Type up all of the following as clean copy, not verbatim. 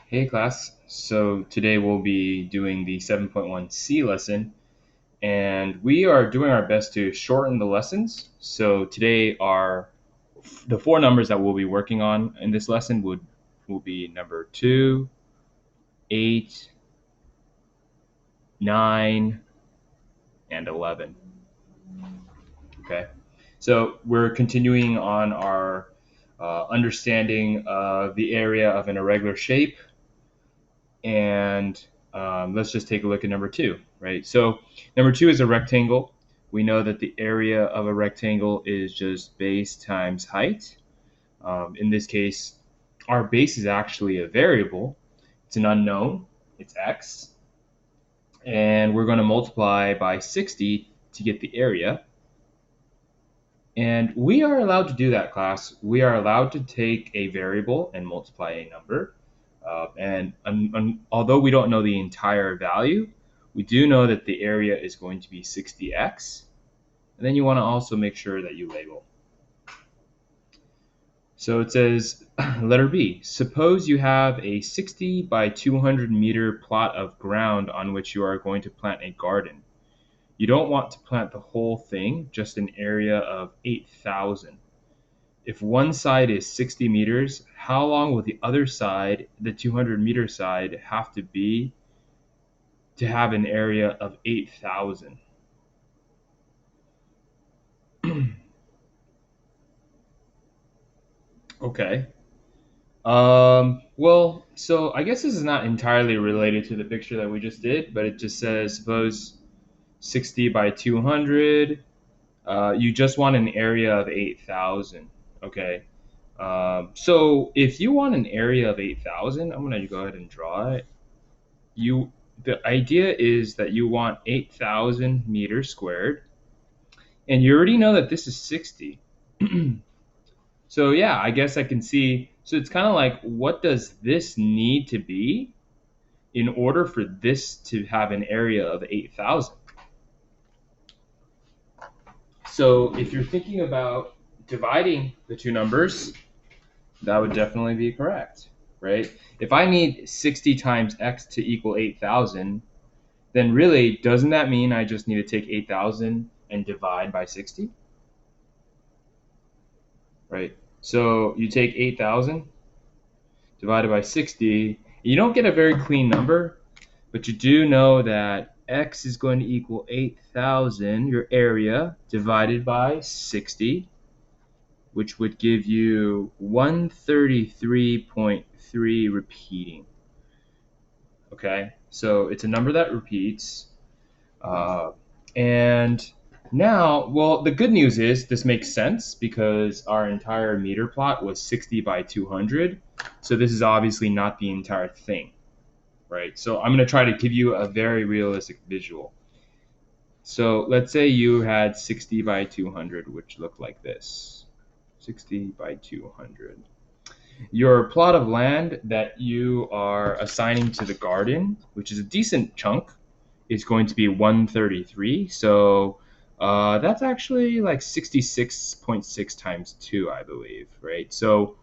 Hey class, so today we'll be doing the 7.1c lesson, and we are doing our best to shorten the lessons. So today the four numbers that we'll be working on in this lesson will be number 2, 8, 9, and 11. Okay, so we're continuing on our understanding of the area of an irregular shape. And let's just take a look at number 2, right? So number 2 is a rectangle. We know that the area of a rectangle is just base times height. In this case, our base is actually a variable. It's an unknown. It's x. And we're going to multiply by 60 to get the area. And we are allowed to do that, class. We are allowed to take a variable and multiply a number. Although we don't know the entire value, we do know that the area is going to be 60x. And then you want to also make sure that you label. So it says, letter B, suppose you have a 60 by 200 meter plot of ground on which you are going to plant a garden. You don't want to plant the whole thing, just an area of 8,000. If one side is 60 meters, how long will the other side, the 200-meter side, have to be to have an area of 8,000? Okay. Well, so I guess this is not entirely related to the picture that we just did, but it just says suppose 60 by 200. You just want an area of 8,000. Okay. So if you want an area of 8,000, I'm going to go ahead and draw it. The idea is that you want 8,000 meters squared, and you already know that this is 60. So yeah, I guess I can see. So it's kind of like, what does this need to be in order for this to have an area of 8,000? So if you're thinking about dividing the two numbers, that would definitely be correct, right? If I need 60 times x to equal 8,000, then really, doesn't that mean I just need to take 8,000 and divide by 60? Right? So you take 8,000 divided by 60. You don't get a very clean number, but you do know that x is going to equal 8,000, your area, divided by 60, which would give you 133.3 repeating. Okay, so it's a number that repeats. And now, well, the good news is this makes sense because our entire meter plot was 60 by 200. So this is obviously not the entire thing, right? So I'm going to try to give you a very realistic visual. So let's say you had 60 by 200, which looked like this. 60 by 200. Your plot of land that you are assigning to the garden, which is a decent chunk, is going to be 133. So that's actually like 66.6 times 2, I believe, right? So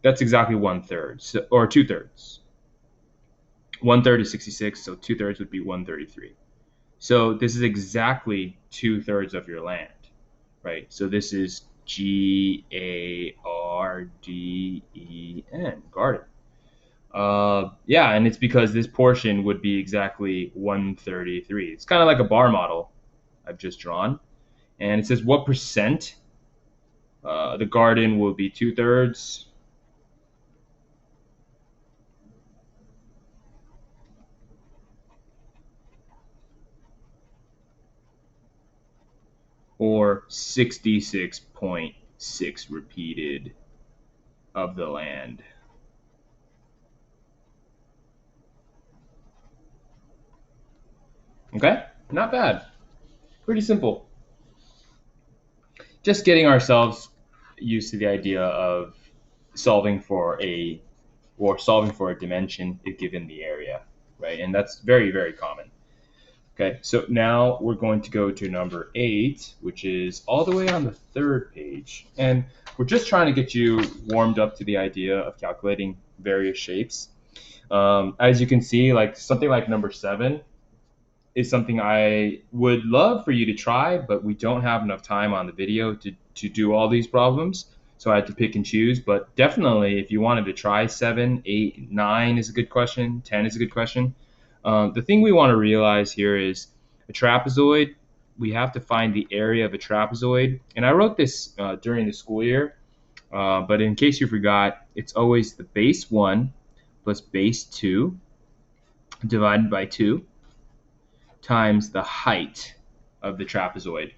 that's exactly 1/3, so, or 2/3. 1/3 is 66, so 2/3 would be 133. So this is exactly 2/3 of your land, right? So this is GARDEN, garden. Yeah, and it's because this portion would be exactly 133. It's kind of like a bar model I've just drawn. And it says what percent the garden will be 2/3. Or 66.6 repeated of the land. Okay, not bad. Pretty simple. Just getting ourselves used to the idea of solving for a dimension if given the area, right? And that's very, very common. Okay, so now we're going to go to number 8, which is all the way on the 3rd page. And we're just trying to get you warmed up to the idea of calculating various shapes. As you can see, like something like number 7 is something I would love for you to try, but we don't have enough time on the video to do all these problems. So I had to pick and choose. But definitely, if you wanted to try 7, 8, 9 is a good question. 10 is a good question. The thing we want to realize here is a trapezoid. We have to find the area of a trapezoid. And I wrote this during the school year. But in case you forgot, it's always the base 1 plus base 2 divided by 2 times the height of the trapezoid.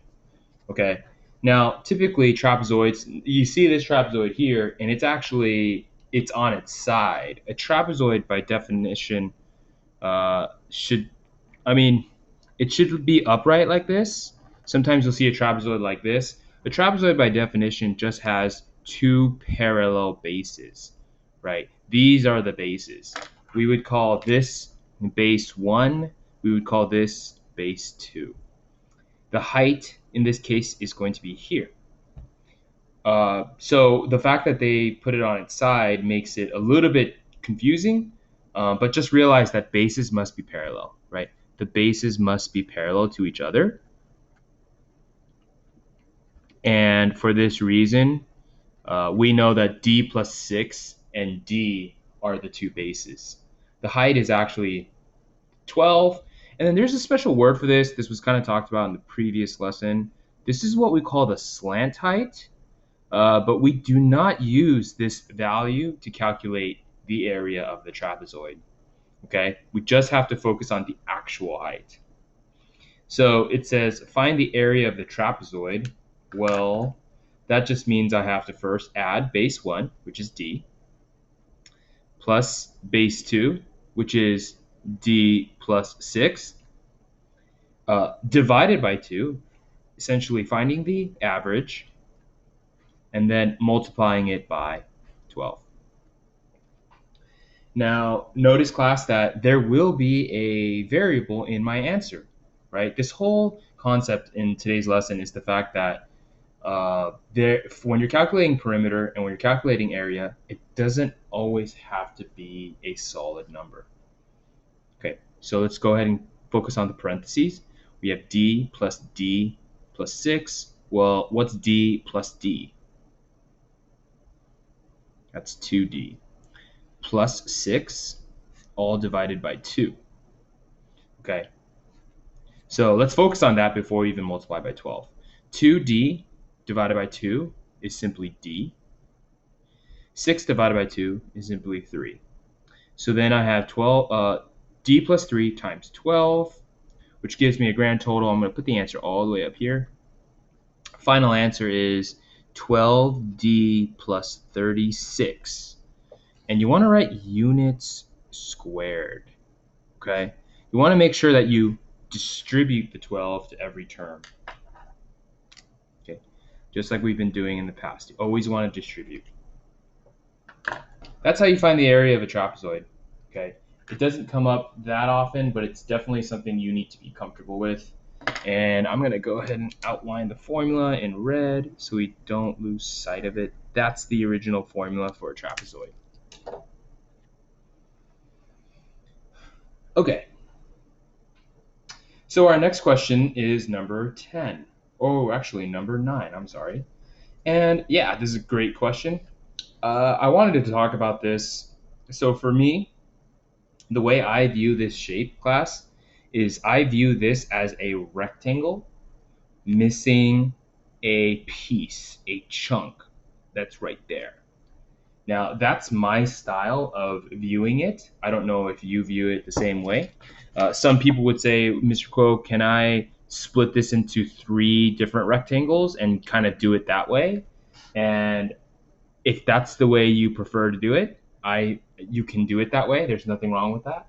Okay. Now, typically trapezoids, you see this trapezoid here, and it's on its side. A trapezoid, by definition, should, I mean, it should be upright like this. Sometimes you'll see a trapezoid like this. A trapezoid, by definition, just has two parallel bases, right? These are the bases. We would call this base 1. We would call this base 2. The height in this case is going to be here. So the fact that they put it on its side makes it a little bit confusing, but just realize that bases must be parallel, right? The bases must be parallel to each other. And for this reason, we know that D plus 6 and D are the two bases. The height is actually 12. And then there's a special word for this. This was kind of talked about in the previous lesson. This is what we call the slant height, but we do not use this value to calculate the area of the trapezoid. Okay, we just have to focus on the actual height. So it says find the area of the trapezoid. Well, that just means I have to first add base 1, which is D, plus base 2, which is D plus 6, divided by 2, essentially finding the average, and then multiplying it by 12. Now, notice, class, that there will be a variable in my answer, right? This whole concept in today's lesson is the fact that when you're calculating perimeter and when you're calculating area, it doesn't always have to be a solid number. Okay, so let's go ahead and focus on the parentheses. We have D plus 6. Well, what's D plus D? That's 2D. Plus 6, all divided by 2. Okay, so let's focus on that before we even multiply by 12. 2D divided by 2 is simply D. 6 divided by 2 is simply 3. So then I have 12, D plus 3 times 12, which gives me a grand total. I'm going to put the answer all the way up here. Final answer is 12D plus 36. And you want to write units squared, okay? You want to make sure that you distribute the 12 to every term, okay? Just like we've been doing in the past. You always want to distribute. That's how you find the area of a trapezoid, okay? It doesn't come up that often, but it's definitely something you need to be comfortable with. And I'm going to go ahead and outline the formula in red so we don't lose sight of it. That's the original formula for a trapezoid. Okay. So our next question is number 10. Oh, actually number 9, I'm sorry. And yeah, this is a great question. I wanted to talk about this. So for me, the way I view this shape, class, is I view this as a rectangle missing a piece, a chunk that's right there. Now, that's my style of viewing it. I don't know if you view it the same way. Some people would say, Mr. Kuo, can I split this into 3 different rectangles and kind of do it that way? And if that's the way you prefer to do it, you can do it that way. There's nothing wrong with that.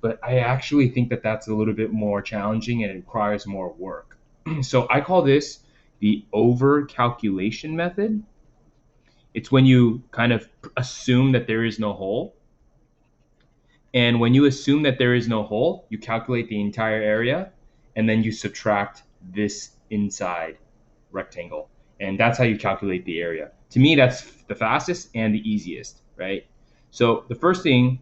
But I actually think that that's a little bit more challenging and it requires more work. So I call this the over calculation method. It's when you kind of assume that there is no hole. And when you assume that there is no hole, you calculate the entire area and then you subtract this inside rectangle. And that's how you calculate the area. To me, that's the fastest and the easiest, right? So the first thing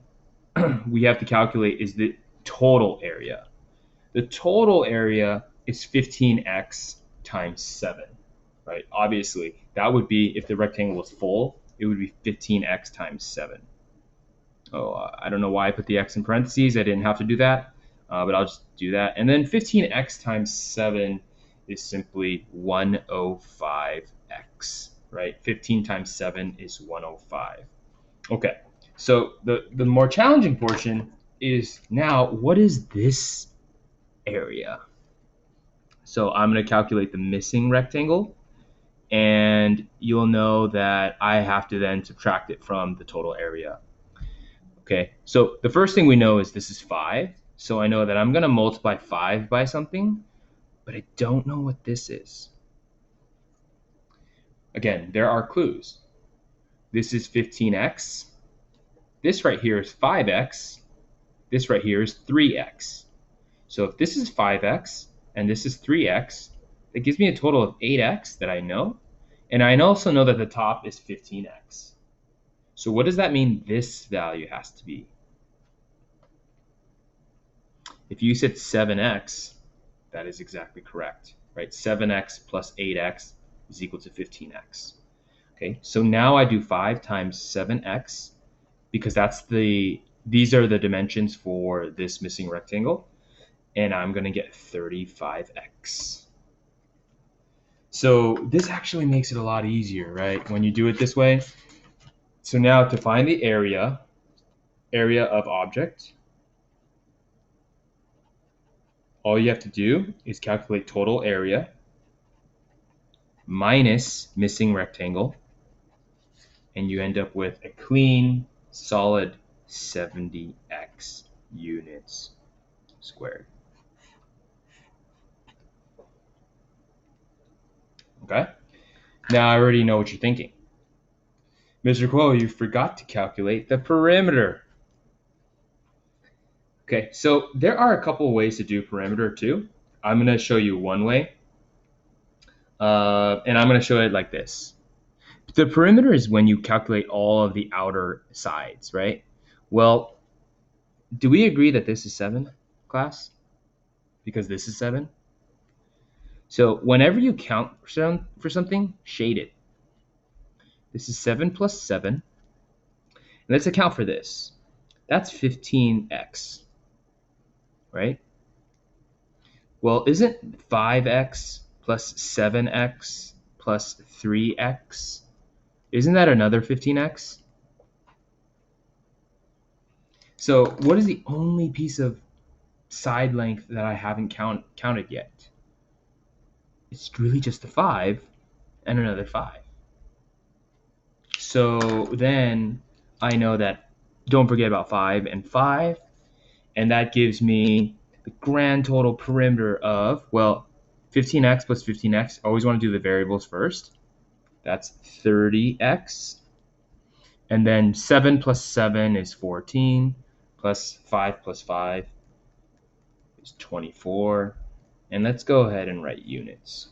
we have to calculate is the total area. The total area is 15x times 7, right? Obviously, that would be, if the rectangle was full, it would be 15x times 7. Oh, I don't know why I put the x in parentheses. I didn't have to do that, but I'll just do that. And then 15x times 7 is simply 105x, right? 15 times 7 is 105. Okay, so the more challenging portion is now, what is this area? So I'm going to calculate the missing rectangle, and you'll know that I have to then subtract it from the total area. Okay, so the first thing we know is this is 5. So I know that I'm going to multiply 5 by something, but I don't know what this is. Again, there are clues. This is 15x. This right here is 5x. This right here is 3x. So if this is 5x and this is 3x, that gives me a total of 8x that I know. And I also know that the top is 15x. So what does that mean this value has to be? If you said 7x, that is exactly correct, right? 7x plus 8x is equal to 15x. Okay, so now I do 5 times 7x, because these are the dimensions for this missing rectangle, and I'm going to get 35x. So this actually makes it a lot easier, right, when you do it this way. So now to find the area of object, all you have to do is calculate total area minus missing rectangle, and you end up with a clean, solid 70x units squared. Okay? Now I already know what you're thinking. Mr. Kuo, you forgot to calculate the perimeter. Okay, so there are a couple ways to do perimeter too. I'm going to show you one way, and I'm going to show it like this. The perimeter is when you calculate all of the outer sides, right? Well, do we agree that this is 7, class? Because this is 7. So whenever you count for something, shade it. This is 7 plus 7. And let's account for this. That's 15x, right? Well, isn't 5x plus 7x plus 3x, isn't that another 15x? So what is the only piece of side length that I haven't counted yet? It's really just the 5 and another 5. So then I know that, don't forget about 5 and 5, and that gives me the grand total perimeter of, well, 15x plus 15x. Always want to do the variables first. That's 30x. And then 7 plus 7 is 14, plus 5 plus 5 is 24. And let's go ahead and write units.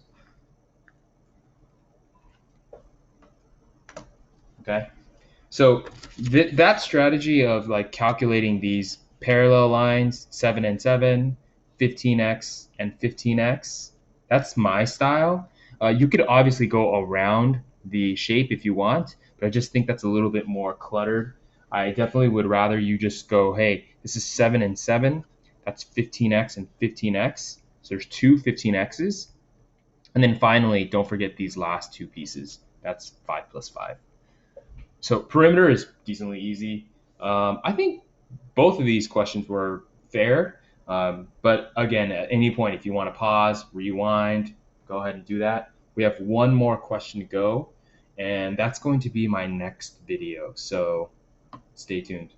Okay, so that strategy of like calculating these parallel lines, 7 and 7, 15x and 15x, that's my style. You could obviously go around the shape if you want, but I just think that's a little bit more cluttered. I definitely would rather you just go, hey, this is 7 and 7, that's 15x and 15x. So there's two 15x's. And then finally, don't forget these last two pieces. That's 5 plus 5. So perimeter is decently easy. I think both of these questions were fair. But again, at any point, if you want to pause, rewind, go ahead and do that. We have one more question to go, and that's going to be my next video. So stay tuned.